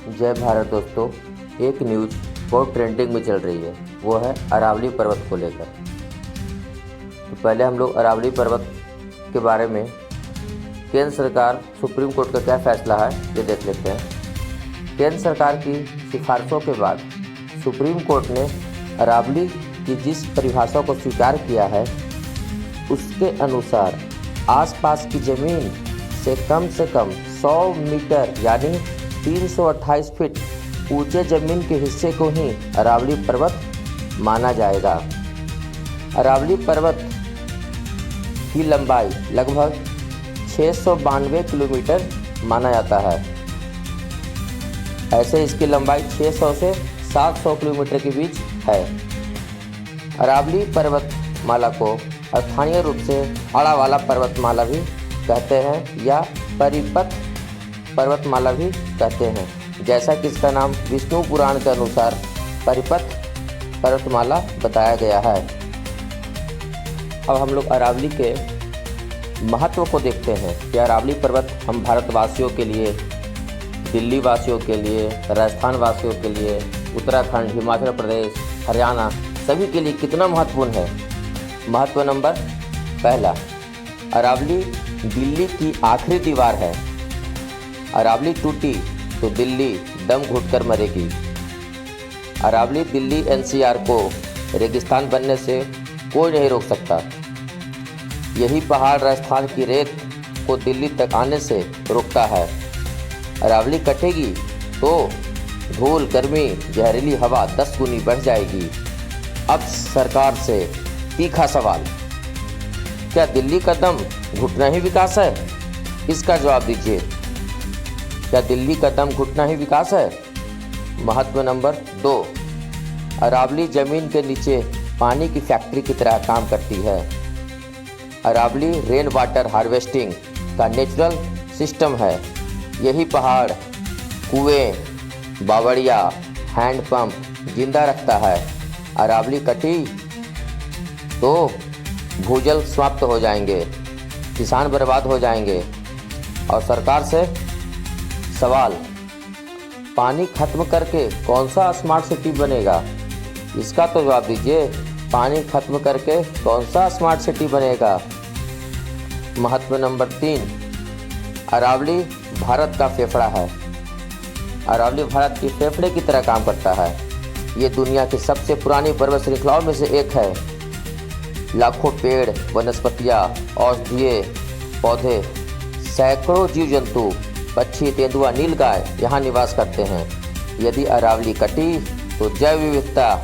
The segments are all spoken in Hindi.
जय भारत दोस्तों। एक न्यूज़ बहुत ट्रेंडिंग में चल रही है, वो है अरावली पर्वत को लेकर। तो पहले हम लोग अरावली पर्वत के बारे में केंद्र सरकार सुप्रीम कोर्ट का क्या फैसला है ये देख लेते हैं। केंद्र सरकार की सिफारिशों के बाद सुप्रीम कोर्ट ने अरावली की जिस परिभाषा को स्वीकार किया है उसके अनुसार आसपास की ज़मीन से कम 100 मीटर यानी 328 फीट ऊंचे ज़मीन के हिस्से को ही अरावली पर्वत माना जाएगा। अरावली पर्वत की लंबाई लगभग 692 किलोमीटर माना जाता है। ऐसे इसकी लंबाई 600 से 700 किलोमीटर के बीच है। अरावली पर्वतमाला को स्थानीय रूप से आड़ा वाला पर्वतमाला भी कहते हैं या परिपथ पर्वतमाला भी कहते हैं, जैसा कि इसका नाम विष्णु पुराण के अनुसार परिपथ पर्वतमाला बताया गया है। अब हम लोग अरावली के महत्व को देखते हैं कि अरावली पर्वत हम भारतवासियों के लिए, दिल्ली वासियों के लिए, राजस्थान वासियों के लिए, उत्तराखंड, हिमाचल प्रदेश, हरियाणा सभी के लिए कितना महत्वपूर्ण है। महत्व नंबर पहला, अरावली दिल्ली की आखिरी दीवार है। अरावली टूटी तो दिल्ली दम घुटकर मरेगी। अरावली दिल्ली एनसीआर को रेगिस्तान बनने से कोई नहीं रोक सकता। यही पहाड़ राजस्थान की रेत को दिल्ली तक आने से रोकता है। अरावली कटेगी तो धूल, गर्मी, जहरीली हवा 10 गुनी बढ़ जाएगी। अब सरकार से तीखा सवाल, क्या दिल्ली का दम घुटना ही विकास है? इसका जवाब दीजिए। क्या दिल्ली का दम घुटना ही विकास है? महत्व नंबर 2, अरावली ज़मीन के नीचे पानी की फैक्ट्री की तरह काम करती है। अरावली रेन वाटर हार्वेस्टिंग का नेचुरल सिस्टम है। यही पहाड़ कुएं, बावड़िया, हैंडपंप जिंदा रखता है। अरावली कटी तो भूजल समाप्त हो जाएंगे, किसान बर्बाद हो जाएंगे। और सरकार से सवाल, पानी खत्म करके कौन सा स्मार्ट सिटी बनेगा? इसका तो जवाब दीजिए। पानी खत्म करके कौन सा स्मार्ट सिटी बनेगा? महत्व नंबर 3, अरावली भारत का फेफड़ा है। अरावली भारत की फेफड़े की तरह काम करता है। ये दुनिया की सबसे पुरानी पर्वत श्रृंखलाओं में से एक है। लाखों पेड़, वनस्पतियाँ, औषधीय पौधे, सैकड़ों जीव जंतु, पक्षी, तेंदुआ, नीलगाय यहाँ निवास करते हैं। यदि अरावली कटी तो जैव विविधता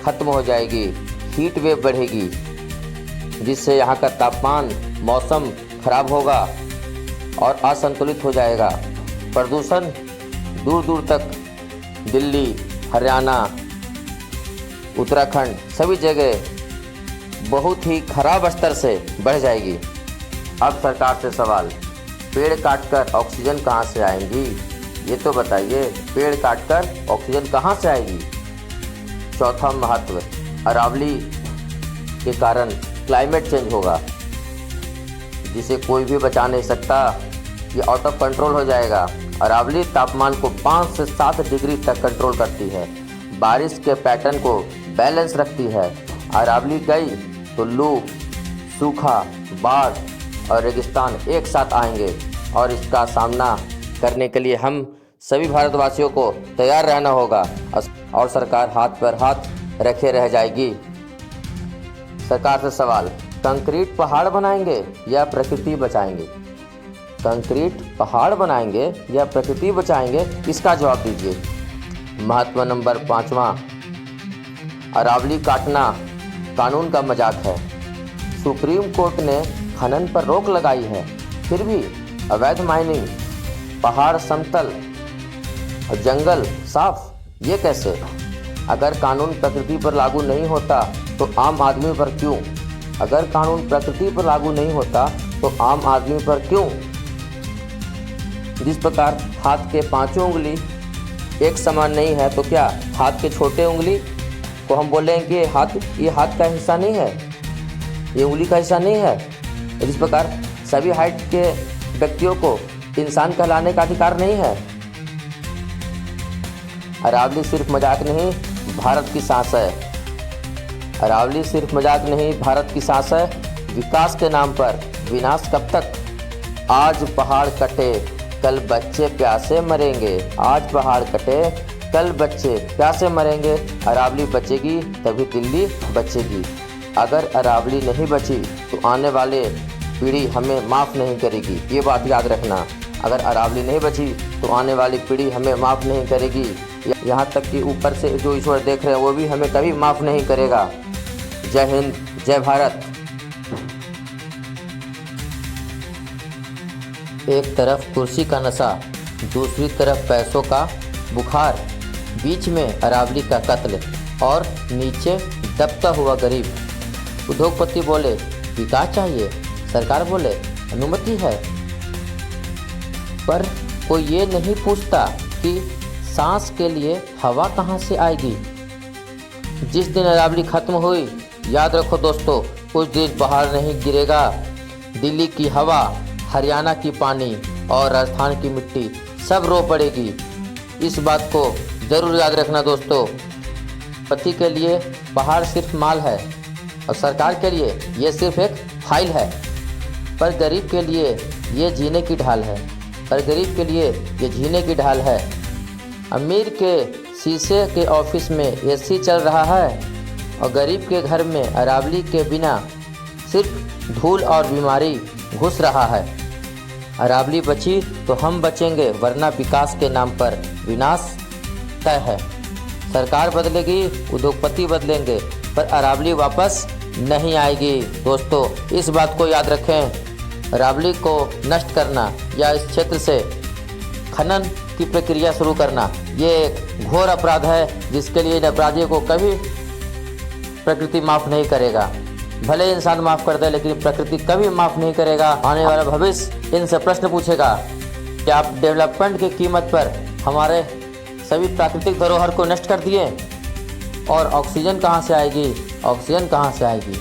खत्म हो जाएगी, हीट वेव बढ़ेगी, जिससे यहाँ का तापमान, मौसम खराब होगा और असंतुलित हो जाएगा। प्रदूषण दूर दूर तक दिल्ली, हरियाणा, उत्तराखंड सभी जगह बहुत ही खराब स्तर से बढ़ जाएगी। अब सरकार से सवाल, पेड़ काटकर ऑक्सीजन कहाँ से आएंगी? ये तो बताइए, पेड़ काटकर ऑक्सीजन कहाँ से आएगी? चौथा महत्व, अरावली के कारण क्लाइमेट चेंज होगा, जिसे कोई भी बचा नहीं सकता। ये आउट ऑफ कंट्रोल हो जाएगा। अरावली तापमान को 5 से 7 डिग्री तक कंट्रोल करती है। बारिश के पैटर्न को बैलेंस रखती है। अरावली गई तो लू, सूखा, बाढ़ और रेगिस्तान एक साथ आएंगे और इसका सामना करने के लिए हम सभी भारतवासियों को तैयार रहना होगा और सरकार हाथ पर हाथ रखे रह जाएगी। सरकार से सवाल, कंक्रीट पहाड़ बनाएंगे या प्रकृति बचाएंगे? कंक्रीट पहाड़ बनाएंगे या प्रकृति बचाएंगे? इसका जवाब दीजिए। महत्व नंबर 5वां, अरावली काटना कानून का मजाक है। सुप्रीम कोर्ट ने खनन पर रोक लगाई है, फिर भी अवैध माइनिंग, पहाड़ समतल और जंगल साफ, ये कैसे? अगर कानून प्रकृति पर लागू नहीं होता तो आम आदमी पर क्यों? अगर कानून प्रकृति पर लागू नहीं होता तो आम आदमी पर क्यों? जिस प्रकार हाथ के 5 उंगली एक समान नहीं है, तो क्या हाथ के छोटे उंगली को हम बोलेंगे कि ये हाथ का हिस्सा नहीं है, ये उंगली का हिस्सा नहीं है? जिस प्रकार सभी हाइट के व्यक्तियों को इंसान कहलाने का अधिकार नहीं है। अरावली सिर्फ मजाक नहीं, भारत की सांस है। अरावली सिर्फ मजाक नहीं, भारत की सांस है। विकास के नाम पर विनाश कब तक? आज पहाड़ कटे, कल बच्चे प्यासे मरेंगे। आज पहाड़ कटे, कल बच्चे प्यासे मरेंगे। अरावली बचेगी तभी दिल्ली बचेगी। अगर अरावली नहीं बची तो आने वाले पीढ़ी हमें माफ़ नहीं करेगी। ये बात याद रखना, अगर अरावली नहीं बची तो आने वाली पीढ़ी हमें माफ़ नहीं करेगी। यहाँ तक कि ऊपर से जो ईश्वर देख रहे हैं वो भी हमें कभी माफ़ नहीं करेगा। जय हिंद, जय भारत। एक तरफ कुर्सी का नशा, दूसरी तरफ पैसों का बुखार, बीच में अरावली का कत्ल और नीचे दबता हुआ गरीब। उद्योगपति बोले विकास चाहिए, सरकार बोले अनुमति है, पर कोई ये नहीं पूछता कि सांस के लिए हवा कहाँ से आएगी। जिस दिन अरावली खत्म हुई, याद रखो दोस्तों, उस दिन पहाड़ नहीं गिरेगा। दिल्ली की हवा, हरियाणा की पानी और राजस्थान की मिट्टी सब रो पड़ेगी। इस बात को ज़रूर याद रखना दोस्तों। पति के लिए पहाड़ सिर्फ माल है और सरकार के लिए ये सिर्फ एक फाइल है, पर गरीब के लिए ये जीने की ढाल है। पर गरीब के लिए ये जीने की ढाल है। अमीर के शीशे के ऑफिस में एसी चल रहा है और गरीब के घर में अरावली के बिना सिर्फ धूल और बीमारी घुस रहा है। अरावली बची तो हम बचेंगे, वरना विकास के नाम पर विनाश तय है। सरकार बदलेगी, उद्योगपति बदलेंगे, पर अरावली वापस नहीं आएगी। दोस्तों इस बात को याद रखें। अरावली को नष्ट करना या इस क्षेत्र से खनन की प्रक्रिया शुरू करना ये एक घोर अपराध है, जिसके लिए इन अपराधियों को कभी प्रकृति माफ़ नहीं करेगा। भले इंसान माफ़ कर दे, लेकिन प्रकृति कभी माफ़ नहीं करेगा। आने वाला भविष्य इनसे प्रश्न पूछेगा कि आप डेवलपमेंट की कीमत पर हमारे सभी प्राकृतिक धरोहर को नष्ट कर दिए, और ऑक्सीजन कहाँ से आएगी, ऑक्सीजन कहाँ से आएगी।